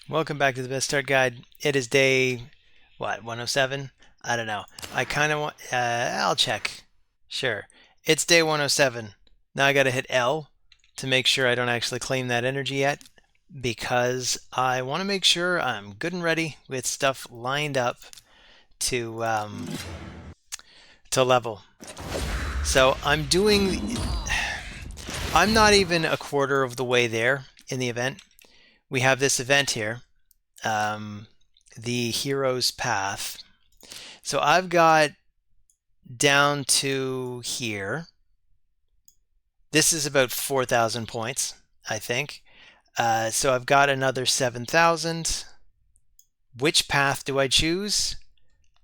Welcome back to the Best Start Guide. It is day, what, 107? I don't know. I kind of want, I'll check. Sure. It's day 107. Now I gotta hit L to make sure I don't actually claim that energy yet because I want to make sure I'm good and ready with stuff lined up to, to level. So I'm not even a quarter of the way there in the event. We have this event here, um, the hero's path. So I've got down to here. This is about 4,000 points, I think. So I've got another 7,000. Which path do I choose?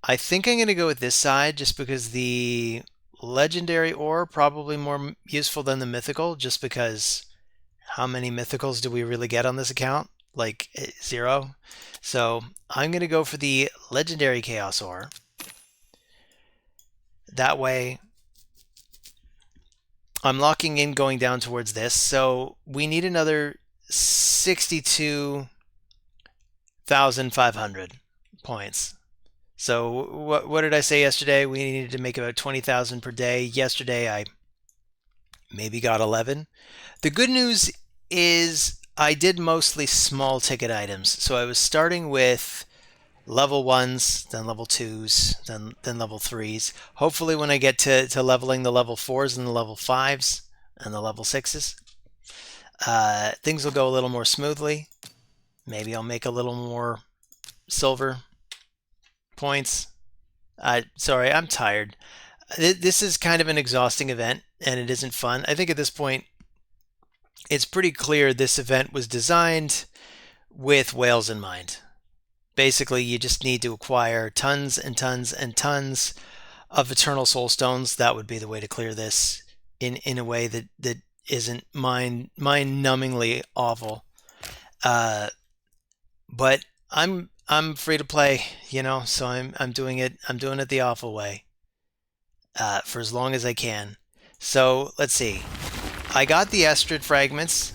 I think I'm going to go with this side just because the legendary ore probably more useful than the mythical, just because how many mythicals do we really get on this account? Like 0. So I'm going to go for the legendary chaos ore. That way I'm locking in going down towards this. So we need another 62,500 points. So what did I say yesterday? We needed to make about 20,000 per day. Yesterday I maybe got 11. The good news is I did mostly small ticket items. So I was starting with level 1s, then level 2s, then level 3s. Hopefully when I get to leveling the level 4s and the level 5s and the level 6s, things will go a little more smoothly. Maybe I'll make a little more silver points. Sorry, I'm tired. This is kind of an exhausting event and it isn't fun. I think at this point it's pretty clear this event was designed with whales in mind. Basically, you just need to acquire tons and tons and tons of eternal soul stones. That would be the way to clear this in a way that isn't mind-numbingly awful. Uh, but I'm free to play, so I'm doing it. I'm doing it the awful way for as long as I can. So let's see. I got the Eostrid fragments.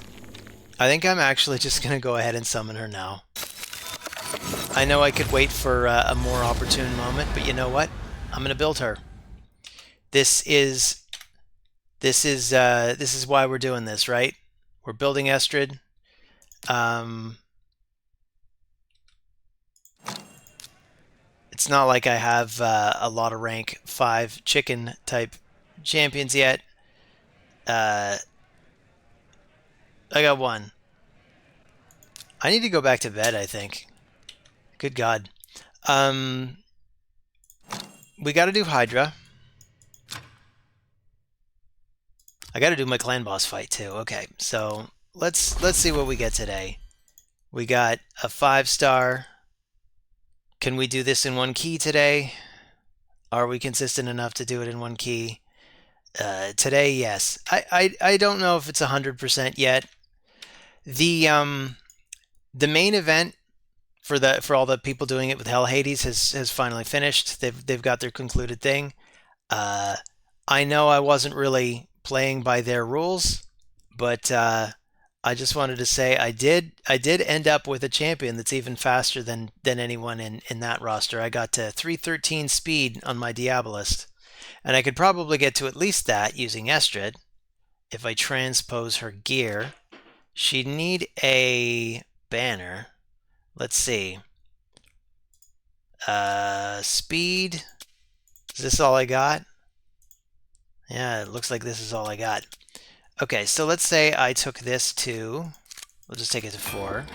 I think I'm actually just gonna go ahead and summon her now. I know I could wait for a more opportune moment, but you know what? I'm gonna build her. This is why we're doing this, right? We're building Eostrid. It's not like I have a lot of rank 5 chicken type champions yet. I got one. I need to go back to bed, I think. Good God. We got to do Hydra. I got to do my clan boss fight too. Okay, so let's see what we get today. We got a 5-star. Can we do this in one key today? Are we consistent enough to do it in one key? Today, yes. I don't know if it's 100% yet. The main event for all the people doing it with Hell Hades has finally finished. They've got their concluded thing. I know I wasn't really playing by their rules, but I just wanted to say I did end up with a champion that's even faster than anyone in that roster. I got to 313 speed on my Diabolist, and I could probably get to at least that using Eostrid if I transpose her gear. She'd need a banner. Let's see. Speed. Is this all I got? Yeah, it looks like this is all I got. Okay, so let's say I took this to, we'll just take it to 4.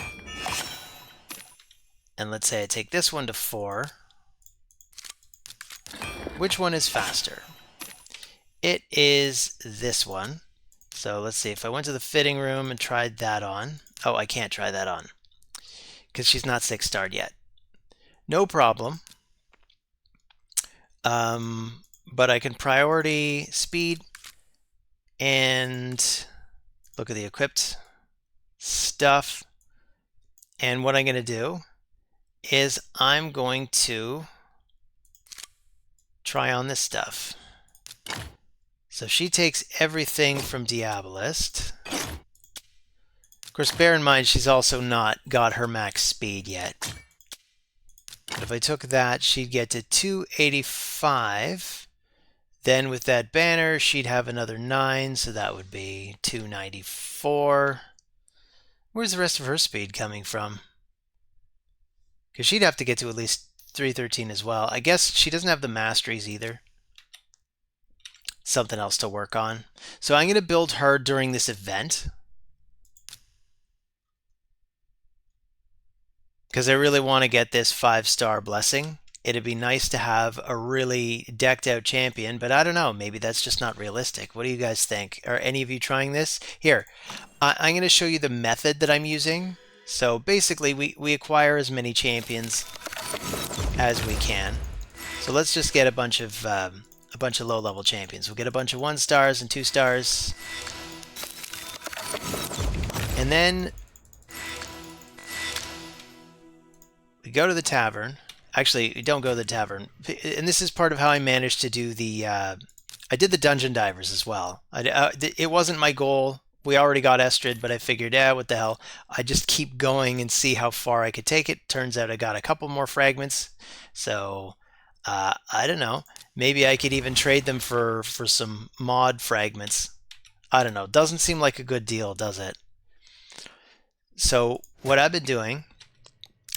And let's say I take this one to 4. Which one is faster? It is this one. So let's see, if I went to the fitting room and tried that on. Oh, I can't try that on because she's not 6-starred yet. No problem. But I can priority speed and look at the equipped stuff. And what I'm going to do is I'm going to try on this stuff. So she takes everything from Diabolist. Of course, bear in mind she's also not got her max speed yet. But if I took that, she'd get to 285. Then with that banner, she'd have another 9, so that would be 294. Where's the rest of her speed coming from? Because she'd have to get to at least 313 as well. I guess she doesn't have the masteries either. Something else to work on. So I'm going to build her during this event, because I really want to get this 5-star blessing. It'd be nice to have a really decked out champion, but I don't know, maybe that's just not realistic. What do you guys think? Are any of you trying this? Here, I'm going to show you the method that I'm using. So basically we acquire as many champions as we can. So let's just get a bunch of low-level champions. We'll get a bunch of 1-stars and 2-stars. And then we go to the tavern. Actually, we don't go to the tavern. And this is part of how I managed to do the... I did the dungeon divers as well. It wasn't my goal. We already got Eostrid, but I figured, what the hell. I just keep going and see how far I could take it. Turns out I got a couple more fragments. So, I don't know. Maybe I could even trade them for some mod fragments. I don't know. Doesn't seem like a good deal, does it? So, what I've been doing...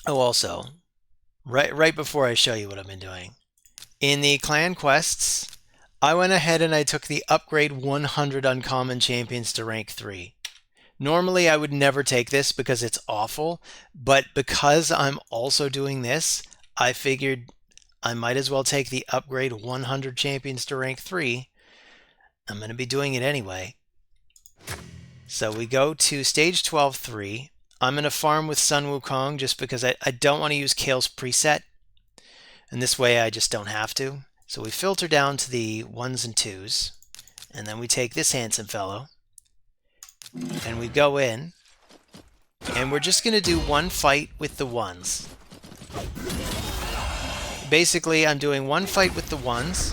Oh, also... Right before I show you what I've been doing, in the clan quests, I went ahead and I took the upgrade 100 uncommon champions to rank 3. Normally I would never take this because it's awful, but because I'm also doing this, I figured I might as well take the upgrade 100 champions to rank 3. I'm going to be doing it anyway. So we go to stage 12-3. I'm going to farm with Sun Wukong just because I don't want to use Kale's preset. And this way I just don't have to. So we filter down to the 1s and 2s. And then we take this handsome fellow. And we go in. And we're just going to do one fight with the 1s. Basically, I'm doing one fight with the 1s.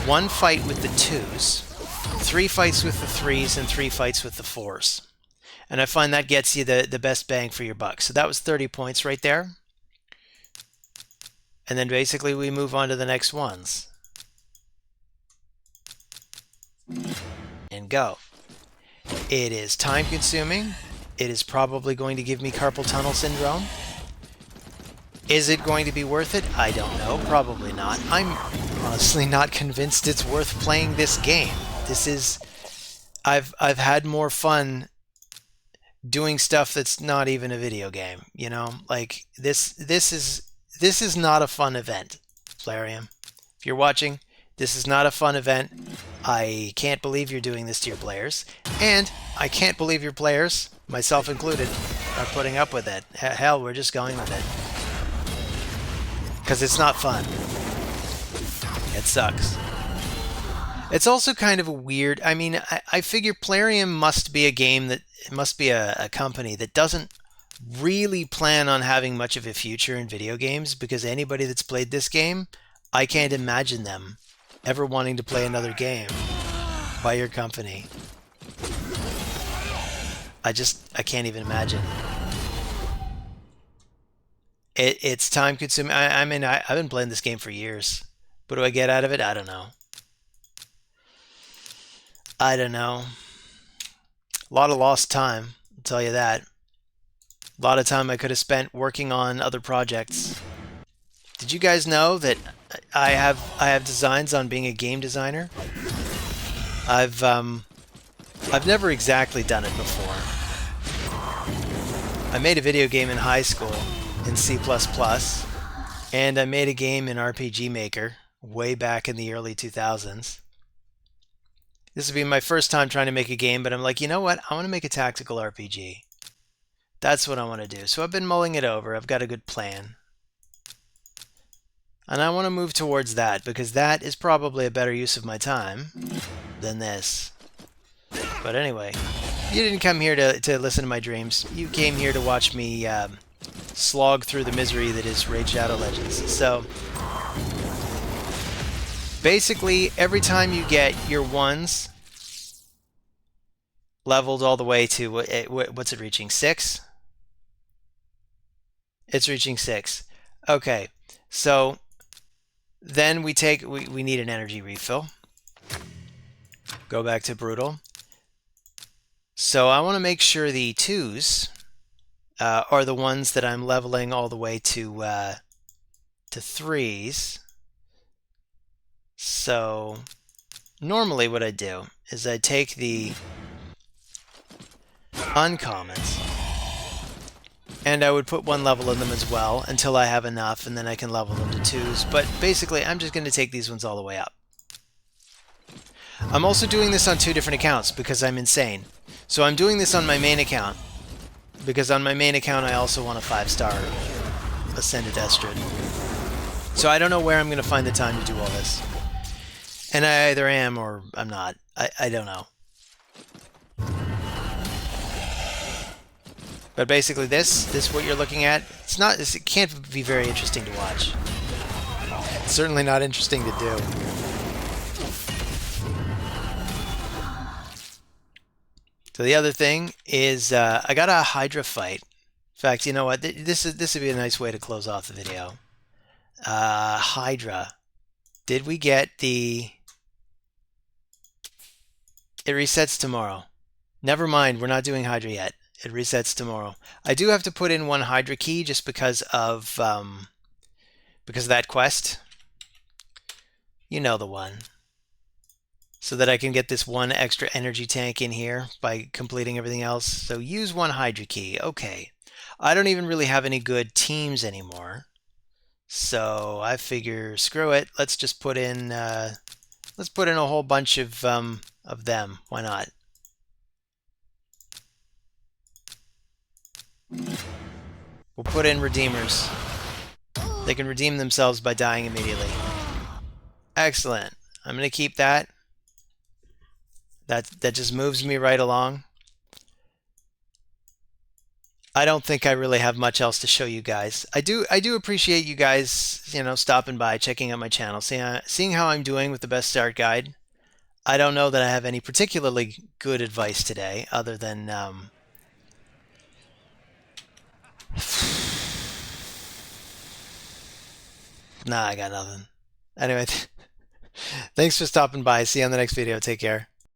One fight with the 2s. 3 fights with the 3s and 3 fights with the 4s. And I find that gets you the best bang for your buck. So that was 30 points right there. And then basically we move on to the next ones. And go. It is time consuming. It is probably going to give me carpal tunnel syndrome. Is it going to be worth it? I don't know. Probably not. I'm honestly not convinced it's worth playing this game. This is... I've had more fun doing stuff that's not even a video game, you know? Like, this is not a fun event, Flarium. If you're watching, this is not a fun event. I can't believe you're doing this to your players. And I can't believe your players, myself included, are putting up with it. Hell, we're just going with it. Because it's not fun. It sucks. It's also kind of a weird... I mean, I figure Plarium must be a game that... It must be a company that doesn't really plan on having much of a future in video games, because anybody that's played this game, I can't imagine them ever wanting to play another game by your company. I can't even imagine. It's time consuming. I mean, I've been playing this game for years. What do I get out of it? I don't know. I don't know. A lot of lost time, I'll tell you that. A lot of time I could have spent working on other projects. Did you guys know that I have designs on being a game designer? I've never exactly done it before. I made a video game in high school in C++, and I made a game in RPG Maker way back in the early 2000s. This would be my first time trying to make a game, but I'm like, you know what? I want to make a tactical RPG. That's what I want to do. So I've been mulling it over. I've got a good plan. And I want to move towards that, because that is probably a better use of my time than this. But anyway, you didn't come here to listen to my dreams. You came here to watch me slog through the misery that is Raid Shadow Legends. So... basically, every time you get your 1s, leveled all the way to, what's it reaching, 6? It's reaching 6. Okay, so then we need an energy refill. Go back to brutal. So I want to make sure the 2s are the ones that I'm leveling all the way to 3s. So normally what I do is I take the uncommons and I would put 1 level in them as well until I have enough, and then I can level them to 2s. But basically I'm just going to take these ones all the way up. I'm also doing this on 2 different accounts because I'm insane. So I'm doing this on my main account because on my main account I also want a 5-star Ascended Eostrid. So I don't know where I'm going to find the time to do all this. And I either am or I'm not. I don't know. But basically this what you're looking at, it can't be very interesting to watch. It's certainly not interesting to do. So the other thing is I got a Hydra fight. In fact, you know what? This would be a nice way to close off the video. Hydra. Did we get the... It resets tomorrow. Never mind, we're not doing Hydra yet. It resets tomorrow. I do have to put in 1 Hydra key just because of that quest. You know the one. So that I can get this 1 extra energy tank in here by completing everything else. So use 1 Hydra key. Okay. I don't even really have any good teams anymore. So I figure, screw it. Let's just put in a whole bunch of them. Why not? We'll put in redeemers. They can redeem themselves by dying immediately. Excellent. I'm going to keep that. That just moves me right along. I don't think I really have much else to show you guys. I do appreciate you guys, stopping by, checking out my channel, seeing how I'm doing with the best start guide. I don't know that I have any particularly good advice today, other than nah, I got nothing. Anyway, thanks for stopping by. See you on the next video. Take care.